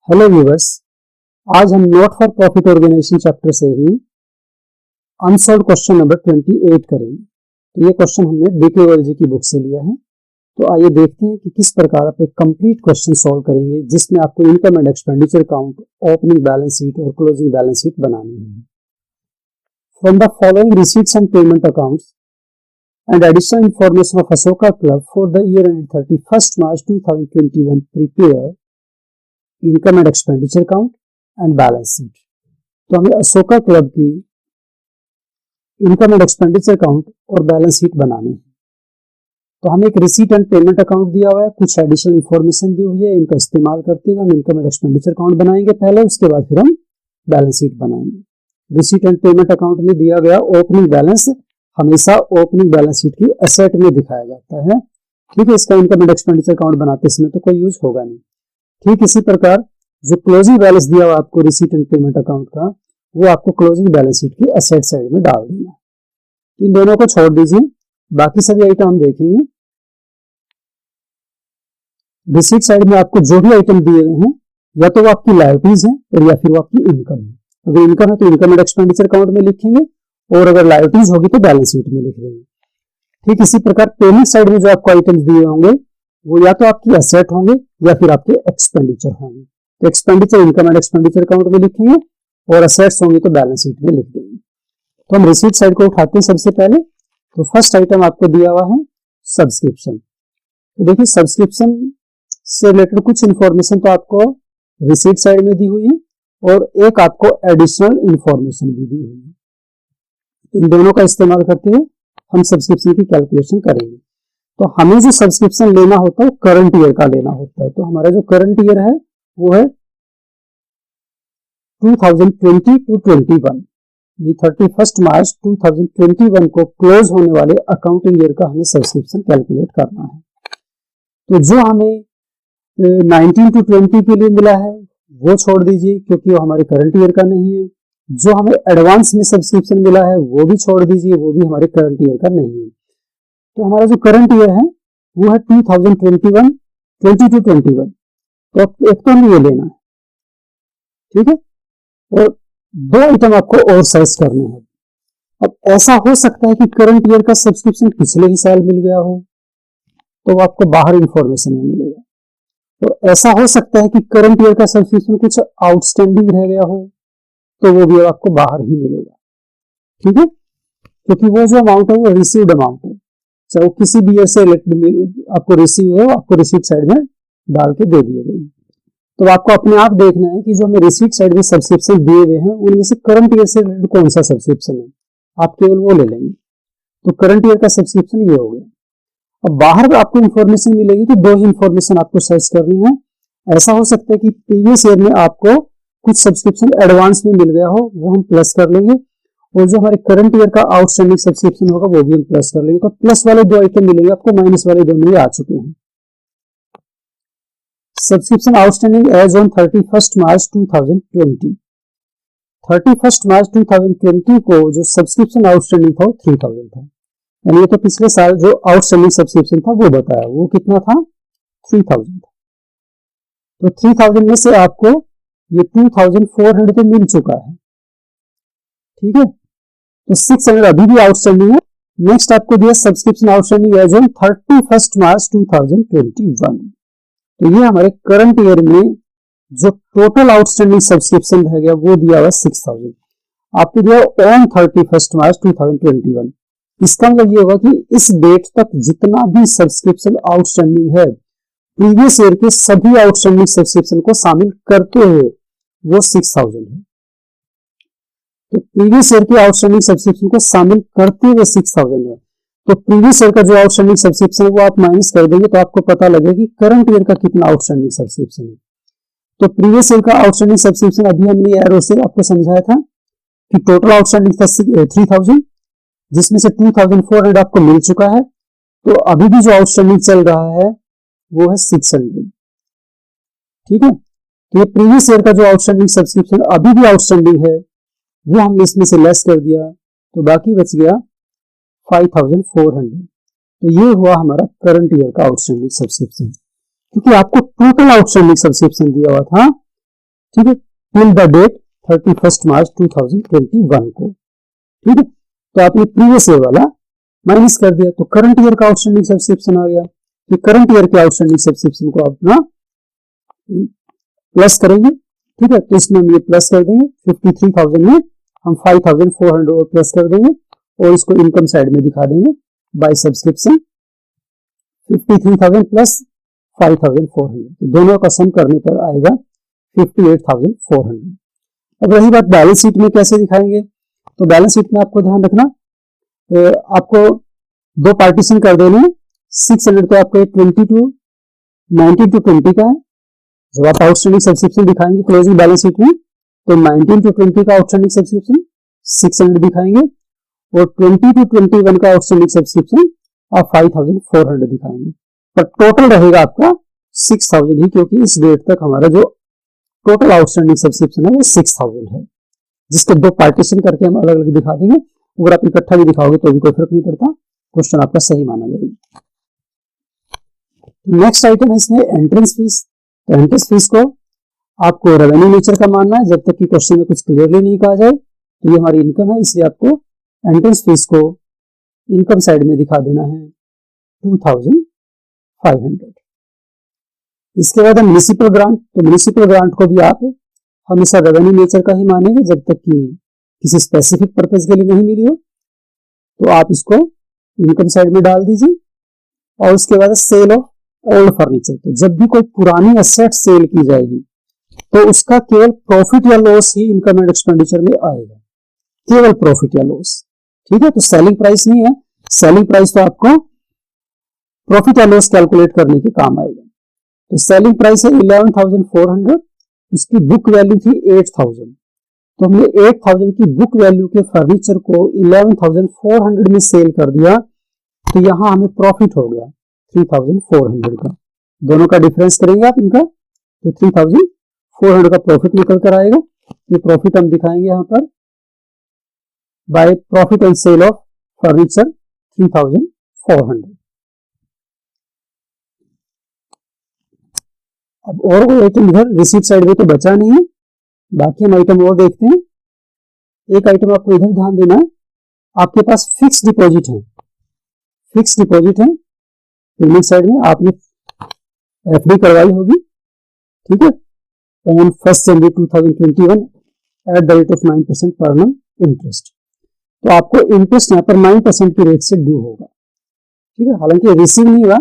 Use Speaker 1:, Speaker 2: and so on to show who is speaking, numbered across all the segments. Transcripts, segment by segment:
Speaker 1: Hello viewers, आज हम not for profit organisation chapter से ही अनसॉल्व क्वेश्चन नंबर 28 करेंगे। तो ये क्वेश्चन हमने बीकेओलॉजी की बुक से लिया है। तो आइए देखते हैं कि किस प्रकार आप एक कंप्लीट क्वेश्चन सॉल्व करेंगे जिसमें आपको income and expenditure account, opening balance sheet और क्लोजिंग बैलेंस शीट बनानी है। From the following receipts and payment accounts and additional information of Ashoka Club for the year ended 31st March 2021 prepare income and expenditure account and balance sheet. तो हमें Ashoka club की income and expenditure account और balance sheet बनानी है। तो हमें एक receipt and payment account दिया हुआ है, कुछ एडिशनल इंफॉर्मेशन दी हुई है, इनका इस्तेमाल करते हुए हम इनकम एंड एक्सपेंडिचर अकाउंट बनाएंगे पहले, उसके बाद फिर हम बैलेंस शीट बनाएंगे। रिसीट एंड पेमेंट अकाउंट में दिया गया ओपनिंग बैलेंस हमेशा ओपनिंग बैलेंस शीट की एसेट में दिखाया जाता है। ठीक है, इसका इनकम एंड एक्सपेंडिचर अकाउंट बनाते समय तो कोई यूज होगा नहीं। ठीक इसी प्रकार जो क्लोजिंग बैलेंस दिया हुआ आपको रिसीट एंड पेमेंट अकाउंट का, वो आपको क्लोजिंग बैलेंस शीट की एसेट साइड में डाल देना। इन दोनों को छोड़ दीजिए, बाकी सभी आइटम हम देखेंगे। रिसीट साइड में आपको जो भी आइटम दिए हुए हैं, या तो वो आपकी लायबिलिटीज है और या फिर वो आपकी इनकम है। अगर इनकम है तो इनकम एंड एक्सपेंडिचर अकाउंट में लिखेंगे, और अगर लायबिलिटीज होगी तो बैलेंस शीट में लिख देंगे। ठीक इसी प्रकार पेमेंट साइड में जो आपको आइटम्स दिए होंगे, वो या तो आपकी एसेट होंगे या फिर आपके एक्सपेंडिचर होंगे। तो expenditure income and expenditure account में लिखेंगे और एसेट्स होंगे तो बैलेंस शीट में लिख देंगे। तो हम रिसीट साइड को उठाते हैं सबसे पहले। तो फर्स्ट आइटम आपको दिया हुआ है सब्सक्रिप्शन। तो देखिए, सब्सक्रिप्शन से रिलेटेड कुछ इंफॉर्मेशन तो आपको रिसीट साइड में दी हुई है और एक आपको एडिशनल इंफॉर्मेशन भी दी हुई है। इन दोनों का इस्तेमाल करते हुए हम सब्सक्रिप्शन की कैलकुलेशन करेंगे। तो हमें जो सब्सक्रिप्शन लेना होता है करंट ईयर का लेना होता है। तो हमारा जो करंट ईयर है वो है 2020 टू 21। ये 31 मार्च 2021 को क्लोज होने वाले अकाउंटिंग ईयर का हमें सब्सक्रिप्शन कैलकुलेट करना है। तो जो हमें 19 टू 20 के लिए मिला है वो छोड़ दीजिए, क्योंकि वो हमारे करंट ईयर का नहीं है। जो हमें एडवांस में सब्सक्रिप्शन मिला है वो भी छोड़ दीजिए, वो भी हमारे करंट ईयर का नहीं है। तो हमारा जो करंट ईयर है वो है 2021, 20 टू 21। तो एक तो हमें ये लेना है, ठीक है, और दो आइटम आपको और सर्च करने हैं। अब ऐसा हो सकता है कि करंट ईयर का सब्सक्रिप्शन पिछले ही साल मिल गया हो, तो वो आपको बाहर इंफॉर्मेशन में मिलेगा। और ऐसा हो सकता है कि करंट ईयर का सब्सक्रिप्शन कुछ आउटस्टैंडिंग रह गया हो, तो वो भी आपको बाहर ही मिलेगा। ठीक है, क्योंकि वो जो अमाउंट है वो रिसीव्ड अमाउंट है, चाहे वो किसी भी ईयर से रिलेटेड आपको रिसीव है, आपको रिसीट साइड में डाल के दे दिए गए। तो आपको अपने आप देखना है कि जो हमें रिसीट साइड में सब्सक्रिप्शन दिए हुए हैं उनमें से करंट ईयर से रिलेटेड कौन सा सब्सक्रिप्शन है, आप केवल वो ले लेंगे। तो करंट ईयर का सब्सक्रिप्शन ये हो गया। अब बाहर आपको इंफॉर्मेशन मिलेगी तो दो ही इंफॉर्मेशन आपको सर्च करनी है। ऐसा हो सकता है कि प्रीवियस ईयर में आपको कुछ सब्सक्रिप्शन एडवांस में मिल गया हो, वो हम प्लस कर लेंगे, और जो हमारे करंट ईयर का आउटस्टैंडिंग सब्सक्रिप्शन होगा वो भी हम प्लस कर लेंगे। तो प्लस वाले दो आइटम मिलेंगे आपको, माइनस वाले दोनों ही आ चुके हैं। सब्सक्रिप्शन आउटस्टैंडिंग एज ऑन 31 मार्च 2020। 31 मार्च 2020 को जो सब्सक्रिप्शन आउटस्टैंडिंग था वो 3000 था। यानी ये तो पिछले साल जो आउटस्टैंडिंग सब्सक्रिप्शन था वो बताया, वो कितना था, 3000 था। तो 3000 में से आपको ये 2400 तो मिल चुका है। ठीक है, तो 600 अभी भी आउटस्टैंडिंग है। नेक्स्ट आपको दिया सब्सक्रिप्शन आउटस्टैंडिंग एज ऑन 31 मार्च 2021। तो ये हमारे करंट ईयर में जो टोटल आउटस्टैंडिंग सब्सक्रिप्शन रह गया वो दिया हुआ 6000। आपको दिया ऑन 31 मार्च 2021। इसका मतलब ये होगा कि इस डेट तक जितना भी सब्सक्रिप्शन आउटस्टैंडिंग है, प्रीवियस ईयर के सभी आउटस्टैंडिंग सब्सक्रिप्शन को शामिल करते हुए वो 6000 है। तो प्रीवियस ईयर के आउटस्टैंडिंग सब्सक्रिप्शन को शामिल करते हुए 6000 है। तो प्रीवियस ईयर का जो आउटस्टैंडिंग सब्सक्रिप्शन है वो आप माइनस कर देंगे, तो आपको पता लगेगा कि करंट ईयर का कितना आउटस्टैंडिंग सब्सक्रिप्शन है। तो प्रीवियस ईयर का आउटस्टैंडिंग सब्सक्रिप्शन अभी हमने एरो से आपको समझाया था कि टोटल आउटस्टैंडिंग था 3000, जिसमें से 2400 आपको मिल चुका है। तो अभी भी जो आउटस्टैंडिंग चल रहा है वो है 600। ठीक है, तो ये प्रीवियस ईयर का जो आउटस्टैंडिंग सब्सक्रिप्शन अभी भी आउटस्टैंडिंग है वो हमने इसमें से लेस कर दिया, तो बाकी बच गया 5400। तो ये हुआ हमारा करंट ईयर का आउटस्टैंडिंग सब्सक्रिप्शन, क्योंकि आपको टोटल आउटस्टैंडिंग सब्सक्रिप्शन दिया हुआ था ठीक है, टिल द डेट 31 मार्च 2021 को। ठीक है, तो आपने प्रीवियस ईयर वाला माइनस कर दिया, तो करंट ईयर का आउटस्टैंडिंग सब्सक्रिप्शन आ गया। तो करंट ईयर के आउटस्टैंडिंग सब्सक्रिप्शन को अपना प्लस करेंगे। ठीक है, तो इसमें हम ये प्लस कर देंगे, 53,000 में हम 5,400 और प्लस कर देंगे और इसको इनकम साइड में दिखा देंगे बाय सब्सक्रिप्शन 53,000 प्लस 5,400, तो दोनों का सम करने पर आएगा 58,400। अब रही बात बैलेंस शीट में कैसे दिखाएंगे, तो बैलेंस शीट में आपको ध्यान रखना, आपको दो पार्टीशन कर देने, 600 तो आपको 19 to 20 का है। जब आप आउटस्टैंडिंग सब्सक्रिप्शन दिखाएंगे क्लोजिंग बैलेंस शीट में, तो 19 to 20 का आउटस्टैंडिंग सब्सक्रिप्शन 600 दिखाएंगे और 20 to 21 का आउटस्टैंडिंग सब्सक्रिप्शन आप 5,400 दिखाएंगे, पर टोटल रहेगा आपका 6,000 ही, क्योंकि इस डेट तक हमारा जो टोटल आउटस्टैंडिंग सब्सक्रिप्शन है वो 6,000 है, जिसके दो पार्टीशन करके हम अलग अलग दिखा देंगे। अगर आप इकट्ठा भी दिखाओगे तो भी कोई फर्क नहीं पड़ता, क्वेश्चन आपका सही माना जाएगा। नेक्स्ट आइटम है इसमें एंट्रेंस फीस। तो एंट्रेंस फीस को आपको रेवेन्यू नेचर का मानना है, जब तक कि क्वेश्चन में कुछ क्लियरली नहीं कहा जाए। तो ये हमारी इनकम है, इसलिए आपको एंट्रेंस फीस को इनकम साइड में दिखा देना है 2,500। इसके बाद म्युनिसिपल ग्रांट, तो म्युनिसिपल ग्रांट को भी आप हमेशा रेवेन्यू नेचर का ही मानेंगे, जब तक कि किसी स्पेसिफिक पर्पज के लिए नहीं मिली हो। तो आप इसको इनकम साइड में डाल दीजिए। और उसके बाद सेल ऑफ ओल्ड फर्नीचर, तो जब भी कोई पुरानी एसेट सेल की जाएगी तो उसका केवल प्रॉफिट या loss he income and expenditure में आएगा, केवल प्रॉफिट या लॉस। ठीक है, तो सेलिंग प्राइस नहीं है, सेलिंग प्राइस तो आपको प्रॉफिट या लॉस कैलकुलेट करने के काम आएगा। तो सेलिंग प्राइस है 11,400, उसकी बुक वैल्यू थी 8,000, तो हमने 8,000 की बुक वैल्यू के फर्नीचर को 11,400 में सेल कर दिया, तो यहां हमें प्रॉफिट हो गया 3,400 का। दोनों का डिफरेंस करेंगे आप इनका, तो 3,400 का प्रॉफिट निकल कर आएगा। ये प्रॉफिट हम दिखाएंगे यहां पर by profit and sale of furniture 3,400। अब और कोई आइटम इधर रिसीट साइड में तो बचा नहीं है, बाकी हम आइटम और देखते हैं। एक आइटम आपको इधर ध्यान देना है, आपके पास फिक्स डिपॉजिट है, फिक्स डिपॉजिट है पेमेंट साइड में, आपने एफडी करवाई होगी। ठीक है, on 1 January 2021 at the rate of 9% पर annum इंटरेस्ट, तो आपको इंटरेस्ट यहाँ पर 9% की रेट से ड्यू होगा। ठीक है, हालांकि रिसीव नहीं हुआ,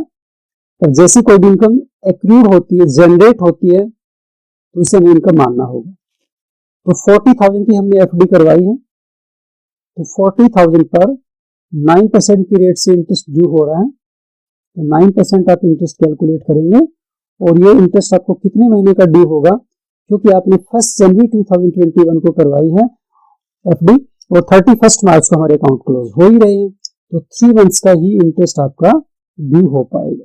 Speaker 1: पर जैसी कोई भी इनकम एक्रूड होती है, जनरेट होती है, तो उसे हमें इनकम मानना होगा। तो 40,000 की हमने एफडी करवाई है, तो 40,000 पर 9% की रेट से इंटरेस्ट ड्यू हो रहा है, तो 9% आप इंटरेस्ट कैलकुलेट करेंगे। और ये इंटरेस्ट आपको कितने महीने का ड्यू होगा, क्योंकि आपने 1 जनवरी 2021 को करवाई है एफडी और 31 मार्च को हमारे अकाउंट क्लोज हो ही रहे हैं, तो 3 मंथ्स का ही इंटरेस्ट आपका ड्यू हो पाएगा।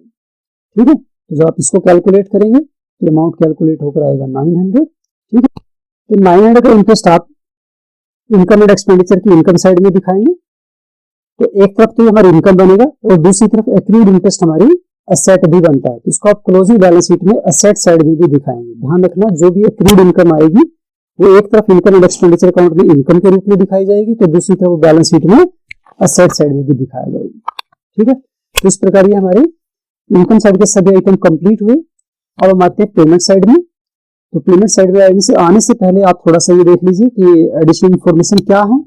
Speaker 1: ठीक है, तो जब आप इसको कैलकुलेट करेंगे तो अमाउंट कैलकुलेट होकर आएगा 900। ठीक है, तो 900 का इंटरेस्ट आप इनकम एंड एक्सपेंडिचर की इनकम साइड में दिखाएंगे, तो एक तरफ तो हमारी इनकम बनेगा और दूसरी तरफ एक्रूड इंटरेस्ट हमारी एसेट भी बनता है, तो इसको आप क्लोजिंग बैलेंस शीट में एसेट साइड में भी दिखाएंगे। ध्यान रखना, जो भी एक्रूड इनकम आएगी वो एक तरफ इनकम एंड एक्सपेंडिचर अकाउंट में इनकम के रूप में दिखाई जाएगी, तो दूसरी तरफ बैलेंस शीट में एसेट साइड में भी दिखाया जाएगी। ठीक है, तो इस प्रकार ये हमारे इनकम साइड के सभी आइटम कंप्लीट हुए। अब हम आते हैं पेमेंट साइड में। तो पेमेंट साइड में आने से पहले आप थोड़ा सा ये देख लीजिए कि एडिशनल इन्फॉर्मेशन क्या है।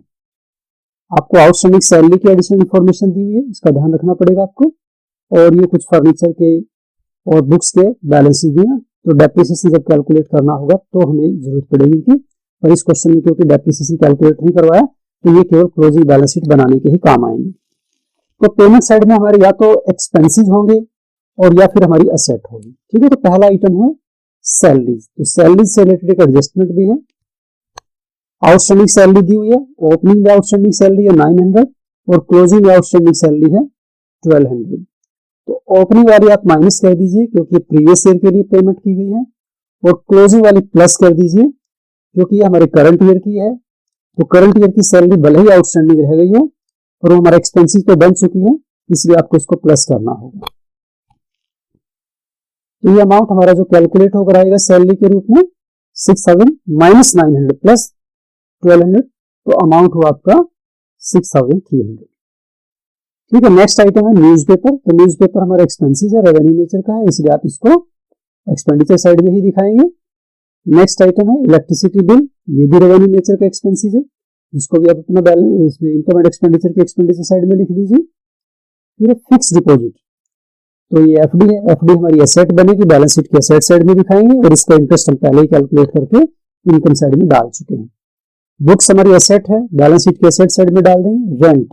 Speaker 1: आपको आउटस्टैंडिंग सैलरी की एडिशनल इन्फॉर्मेशन दी हुई है, इसका ध्यान रखना पड़ेगा आपको। और ये कुछ फर्नीचर के और बुक्स के बैलेंसेस भी हैं, तो डेप्रिसिएशन जब कैलकुलेट करना होगा तो हमें जरूरत पड़ेगी कि, और इस क्वेश्चन में क्योंकि डेप्रिसिएशन कैलकुलेट नहीं करवाया, तो ये केवल क्लोजिंग बैलेंस शीट बनाने के ही काम आएंगे। तो पेमेंट साइड में हमारे या तो एक्सपेंसेस होंगे और या फिर हमारी एसेट होगी। ठीक है, तो पहला आइटम है सैलरीज, तो सैलरीज से रिलेटेड एक एडजस्टमेंट भी है। आउटस्टैंडिंग सैलरी दी हुई है, ओपनिंग में आउटस्टैंडिंग सैलरी है 900 और क्लोजिंग में आउटस्टैंडिंग सैलरी है 1200। तो ओपनिंग वाली आप माइनस कर दीजिए क्योंकि प्रीवियस ईयर के लिए पेमेंट की गई है, और क्लोजिंग वाली प्लस कर दीजिए क्योंकि ये हमारे करंट ईयर की है। तो करंट ईयर की सैलरी भले ही आउटस्टैंडिंग रह गई हो और वो हमारा एक्सपेंसिस तो बन चुकी है, इसलिए आपको इसको प्लस करना होगा। तो ये अमाउंट हमारा जो कैलकुलेट होकर आएगा सैलरी के रूप में 6000 माइनस 900 प्लस 1200, तो अमाउंट हुआ आपका 6300। ठीक है, नेक्स्ट आइटम है न्यूज़पेपर। तो न्यूज़पेपर हमारा एक्सपेंसेस है, रेवेन्यू नेचर का है, इसलिए आप इसको एक्सपेंडिचर साइड में ही दिखाएंगे। नेक्स्ट आइटम है इलेक्ट्रिसिटी बिल, ये भी रेवेन्यू नेचर का एक्सपेंसेस है, इसको भी आप अपना बैलेंस इनकम एंड एक्सपेंडिचर के एक्सपेंडिचर साइड में लिख दीजिए। फिर फिक्स डिपॉजिट, तो ये एफडी है, एफडी हमारी एसेट बनेगी, बैलेंस शीट के एसेट साइड में दिखाएंगे, और इसका इंटरेस्ट हम पहले ही कैलकुलेट करके इनकम साइड में डाल चुके हैं। बुक्स हमारी एसेट है, बैलेंस शीट के एसेट साइड में डाल देंगे। रेंट,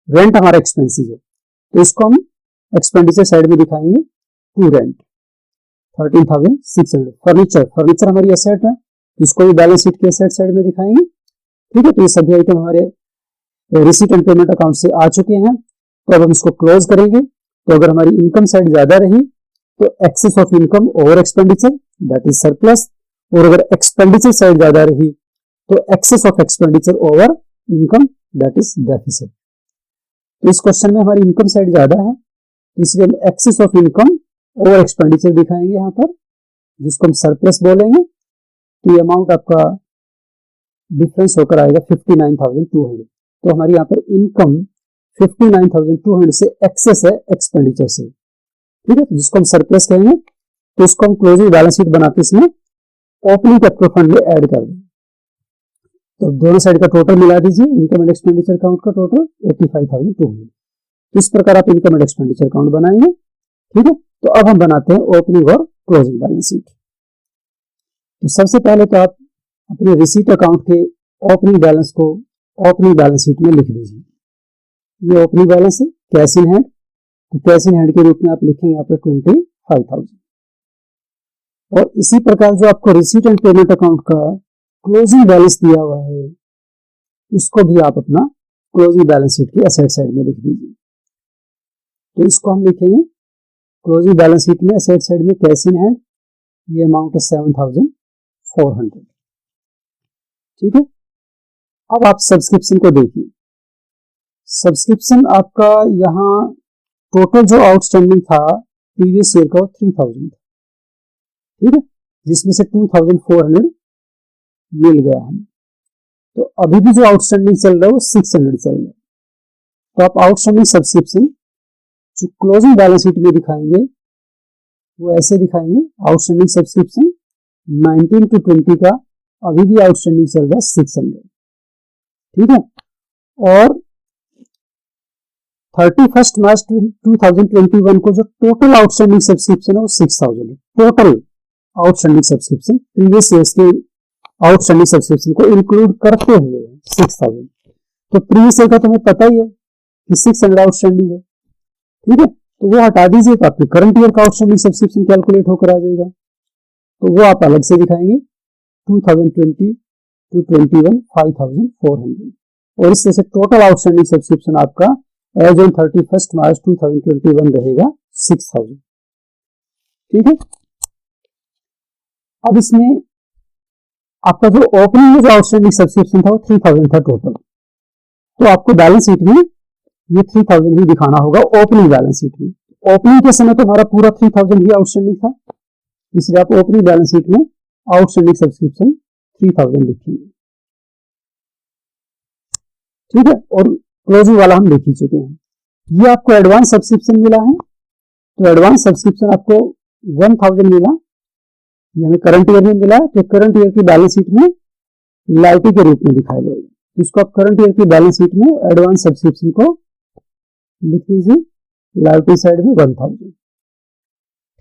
Speaker 1: रेंट हमारा एक्सपेंसेस है, तो इसको हम एक्सपेंडिचर साइड में दिखाएंगे टू रेंट 13,600। फर्नीचर, फर्नीचर हमारी एसेट है, इसको भी बैलेंस शीट के एसेट साइड में दिखाएंगे। ठीक है, तो ये सभी आइटम हमारे रिसीट एंड पेमेंट अकाउंट से आ चुके हैं। तो अब हम इसको क्लोज करेंगे। तो अगर हमारी इनकम साइड ज्यादा रही तो excess of income over expenditure, that is surplus, और अगर एक्सपेंडिचर साइड ज्यादा रही तो excess of expenditure over income, that is deficit. तो इस क्वेश्चन में हमारी इनकम साइड ज्यादा है, इसलिए हम excess of income over expenditure दिखाएंगे यहाँ पर, जिसको हम सरप्लस बोलेंगे। तो ये अमाउंट आपका डिफरेंस होकर आएगा 59,200। तो हमारी यहाँ पर इनकम 59,200 से एक्सेस है एक्सपेंडिचर से। ठीक है, जिसको हम सरप्लस कहेंगे। तो इसको हम क्लोजिंग बैलेंस शीट बनाते इसमें ओपनिंग कैपिटल फंड में ऐड कर देंगे। तो दोनों साइड का टोटल मिला दीजिए, इनकम एंड एक्सपेंडिचर अकाउंट का टोटल 85,200। इस प्रकार आप इनकम एंड एक्सपेंडिचर अकाउंट बनाएंगे। ठीक है, तो अब हम बनाते हैं ओपनिंग और क्लोजिंग बैलेंस शीट। तो सबसे पहले तो आप अपने रिसीट अकाउंट के ओपनिंग बैलेंस को ओपनिंग बैलेंस शीट में लिख दीजिए। ये ओपनिंग बैलेंस है, कैश इन हैंड। तो कैश इन हैंड के रूप में आप लिखेंगे यहाँ पर 25,000। और इसी प्रकार जो आपको रिसीट एंड पेमेंट अकाउंट का क्लोजिंग बैलेंस दिया हुआ है, इसको भी आप अपना क्लोजिंग बैलेंस शीट की एसेट साइड में लिख दीजिए। तो इसको हम लिखेंगे क्लोजिंग बैलेंस शीट में एसेट साइड में कैश इन हैंड, ये अमाउंट है 7,400। ठीक है, अब आप सब्सक्रिप्शन को देखिए। सब्सक्रिप्शन आपका यहाँ टोटल जो आउटस्टैंडिंग था प्रीवियस ईयर का 3,000 था। ठीक है, जिसमें से 2,400 मिल गया हमें। तो अभी भी जो आउटस्टैंडिंग चल रहा है वो 600 चल रहा है। तो आप आउटस्टैंडिंग सब्सक्रिप्शन जो क्लोजिंग बैलेंस शीट में दिखाएंगे वो ऐसे दिखाएंगे। आउटस्टैंडिंग सब्सक्रिप्शन 19 to 20 का अभी भी आउटस्टैंडिंग चल रहा है 600। ठीक है, और 31 मार्च 2021 को जो टोटल आउटस्टैंडिंग सब्सक्रिप्शन है वो 6,000 है। Total outstanding subscription previous years के आउटस्टैंडिंग सब्सक्रिप्शन को इंक्लूड करते हुए 6,000। तो प्रीवियस ईयर का तुम्हें पता ही है कि 600 आउटस्टैंडिंग है। ठीक है, तो वो हटा दीजिए तो आपके करंट ईयर का आउटस्टैंडिंग सब्सक्रिप्शन कैलकुलेट होकर आ जाएगा। तो वो आप अलग से दिखाएंगे 2020 to 21 5,400। और इससे से टोटल आउटस्टैंडिंग सब्सक्रिप्शन आपका एज ऑन 31 मार्च 2021 रहेगा 6,000। ठीक है, अब इसमें आपका जो ओपनिंग में जो आउटस्टैंडिंग सब्सक्रिप्शन था वो 3,000 था टोटल। तो आपको बैलेंस शीट में ये 3,000 ही दिखाना होगा ओपनिंग बैलेंस शीट में। ओपनिंग के समय तो हमारा पूरा 3,000 ही आउटस्टैंडिंग था, इसलिए आप ओपनिंग बैलेंस शीट में आउटस्टैंडिंग सब्सक्रिप्शन 3,000 लिखेंगे। ठीक है, और क्लोजिंग वाला हम लिख ही चुके हैं। ये आपको एडवांस सब्सक्रिप्शन मिला है, तो एडवांस सब्सक्रिप्शन आपको 1,000 मिला, ये हमें करंट ईयर में मिला है। तो करंट ईयर की बैलेंस शीट में लाइटी के रूप में दिखाया जाएगा। इसको आप करंट ईयर की बैलेंस शीट में एडवांस सब्सक्रिप्शन को लिख दीजिए, लाइटी साइड में 1,000।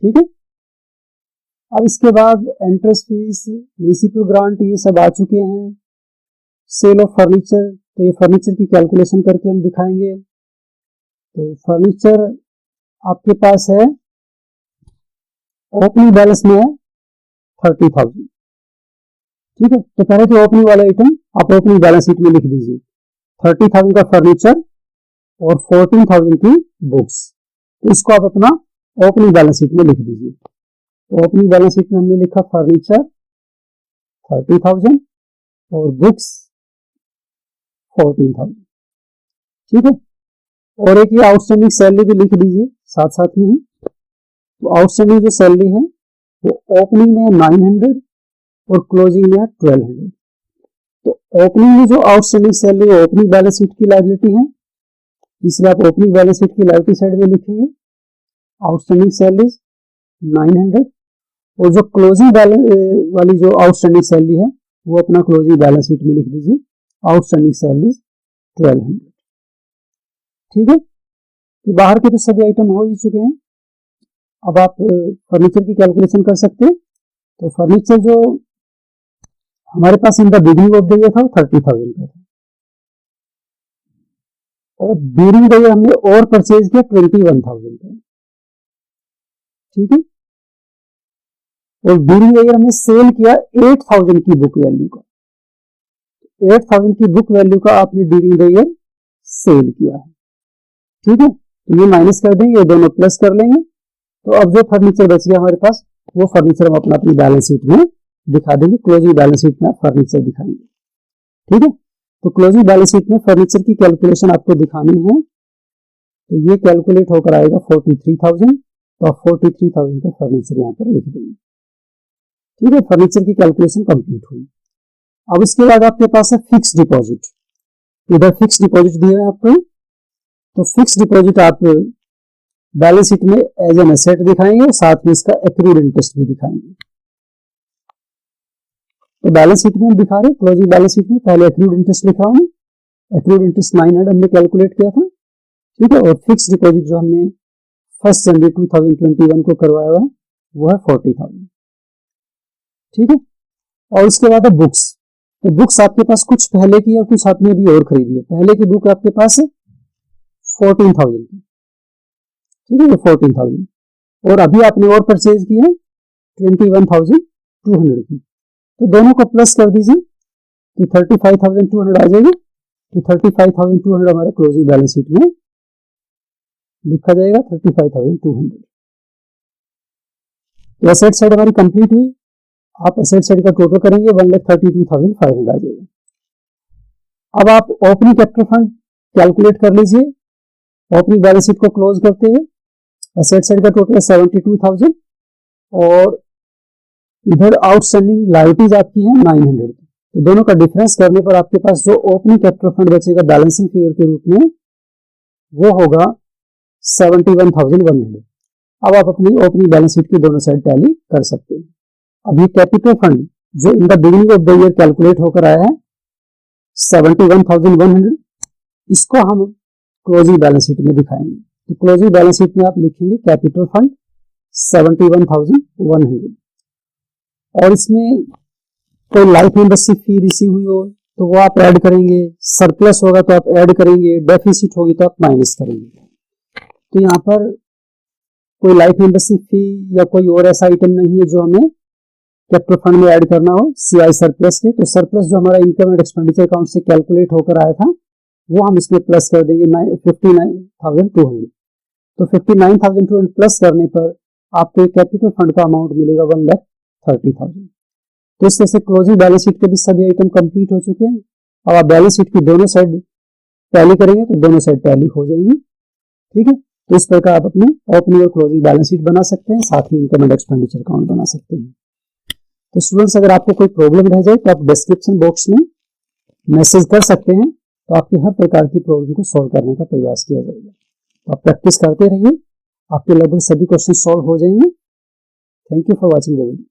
Speaker 1: ठीक है, अब इसके बाद इंटरेस्ट फीस, म्युनिसिपल ग्रांट, ये सब आ चुके हैं। सेल ऑफ फर्नीचर, तो ये फर्नीचर की कैलकुलेशन करके हम दिखाएंगे। तो फर्नीचर आपके पास है ओपनिंग बैलेंस में है 30,000। ठीक है, तो पहले तो ओपनिंग वाला आइटम आप ओपनिंग बैलेंस शीट में लिख दीजिए। 30,000 का फर्नीचर और 14,000 की बुक्स। तो इसको आप अपना ओपनिंग बैलेंस शीट में लिख दीजिए। तो ओपनिंग बैलेंस शीट में हमने लिखा फर्नीचर 30,000 और बुक्स 14,000। ठीक है, और एक ये आउटस्टैंडिंग सैलरी भी लिख दीजिए साथ साथ में ही। तो आउटस्टैंडिंग जो सैलरी है वो ओपनिंग में 900 और क्लोजिंग में है 1200। तो ओपनिंग में जो आउटस्टैंडिंग सैलरी है ओपनिंग बैलेंस शीट की लायबिलिटी है, इसलिए आप ओपनिंग बैलेंस शीट की लायबिलिटी साइड में लिखेंगे आउटस्टैंडिंग सैलरी 900, और जो क्लोजिंग बैलेंस वाली जो आउटस्टैंडिंग सैलरी है वो अपना क्लोजिंग बैलेंस शीट में लिख दीजिए आउटस्टैंडिंग सैलरी 1200। ठीक है, तो बाहर के तो सभी आइटम हो ही चुके हैं। अब आप फर्नीचर की कैलकुलेशन कर सकते हैं। तो फर्नीचर जो हमारे पास in the beginning of the year था वो 30,000 का था, और ड्यूरिंग द ईयर हमने और परचेज किया 21,000 का। ठीक है, और ड्यूरिंग द ईयर हमने सेल किया 8,000 की बुक वैल्यू का। 8,000 की बुक वैल्यू का आपने ड्यूरिंग द ईयर सेल किया है। ठीक है, तो ये माइनस कर देंगे, ये दोनों प्लस कर लेंगे। तो अब जो फर्नीचर बच गया हमारे पास वो फर्नीचर हम अपनी बैलेंस शीट में दिखा देंगे, क्लोजिंग बैलेंस शीट में फर्नीचर दिखाएंगे। ठीक है, तो क्लोजिंग बैलेंस शीट में फर्नीचर की कैलकुलेशन आपको दिखानी है। तो ये कैलकुलेट होकर आएगा 43,000, तो आप 43,000 का फर्नीचर यहाँ पर लिख देंगे। ठीक है, फर्नीचर की कैलकुलेशन कंप्लीट हुई। अब इसके बाद आपके पास है फिक्स डिपॉजिट। इधर फिक्स डिपॉजिट दिया है आपको, तो फिक्स डिपॉजिट आप बैलेंस शीट में एज एन एसेट दिखाएंगे और साथ में इसका एक्रूड इंटरेस्ट भी दिखाएंगे। तो बैलेंस शीट में हम दिखा रहे हैं, क्लोजिंग बैलेंस शीट में पहले एक्रूड इंटरेस्ट लिखा हूं, एक्रूड इंटरेस्ट 900 हमने कैलकुलेट किया था। ठीक है, और फिक्स डिपॉजिट जो हमने 1 जनवरी 2021 को करवाया हुआ वो है 40,000। ठीक है, और उसके बाद है बुक्स। तो बुक्स आपके पास कुछ पहले की और कुछ आपने अभी और खरीदी है। पहले की बुक आपके पास है 14,000 की। ठीक है, 14,000, और अभी आपने और परचेज की है 21,200 की। तो दोनों को प्लस कर दीजिए तो 35,200 आ जाएगी। तो 35,200 हमारे क्लोजिंग बैलेंस शीट में लिखा जाएगा 35,200। तो एसेट साइड हमारी कंप्लीट हुई। आप एसेट साइड का टोटल करेंगे 1,32,500 आ जाएगा। अब आप ओपनिंग कैपिटल फंड कैलकुलेट कर लीजिए। ओपनिंग बैलेंस शीट को क्लोज करते हुए एसेट साइड का टोटल है 72,000, और इधर आउटस्टैंडिंग लायबिलिटीज आपकी है 900। तो दोनों का डिफरेंस करने पर आपके पास जो ओपनिंग कैपिटल फंड बचेगा बैलेंसिंग फिगर के रूप में वो होगा 71,100। अब आप अपनी ओपनिंग बैलेंस शीट की दोनों साइड टैली कर सकते हैं। अभी कैपिटल फंड जो इन the beginning of the year calculate होकर आया है 71,100, इसको हम क्लोजिंग बैलेंस शीट में दिखाएंगे। तो क्लोजिंग बैलेंस शीट में आप लिखेंगे कैपिटल फंड 71,100, और इसमें कोई लाइफ मेंबरशिप फी रिसीव हुई हो तो वो आप ऐड करेंगे, सरप्लस होगा तो आप ऐड करेंगे, डेफिसिट होगी तो आप माइनस करेंगे। तो यहाँ पर कोई लाइफ मेंबरशिप फी या कोई और ऐसा आइटम नहीं है जो हमें कैपिटल फंड में ऐड करना हो सीआई सरप्लस के। तो सरप्लस जो हमारा इनकम एंड एक्सपेंडिचर अकाउंट से कैलकुलेट होकर आया था वो हम इसमें प्लस कर देंगे 59,200। तो 59,200 प्लस करने पर आपको कैपिटल फंड का अमाउंट मिलेगा 1,30,000। तो इस तरह से क्लोजिंग बैलेंस शीट के भी सभी आइटम कंप्लीट हो चुके हैं। अब आप बैलेंस शीट की दोनों साइड टैली करेंगे तो दोनों साइड टैली हो जाएंगी। ठीक है, तो इस प्रकार आप अपने ओपनिंग और क्लोजिंग बैलेंस शीट बना सकते हैं, साथ में इनकम एंड एक्सपेंडिचर अकाउंट बना सकते हैं। तो स्टूडेंट्स, अगर आपको कोई प्रॉब्लम रह जाए तो आप डिस्क्रिप्शन बॉक्स में मैसेज कर सकते हैं, तो आपकी हर प्रकार की प्रॉब्लम को सॉल्व करने का प्रयास किया जाएगा। तो आप प्रैक्टिस करते रहिए, आपके लगभग सभी क्वेश्चन सॉल्व हो जाएंगे। Thank you for watching the video.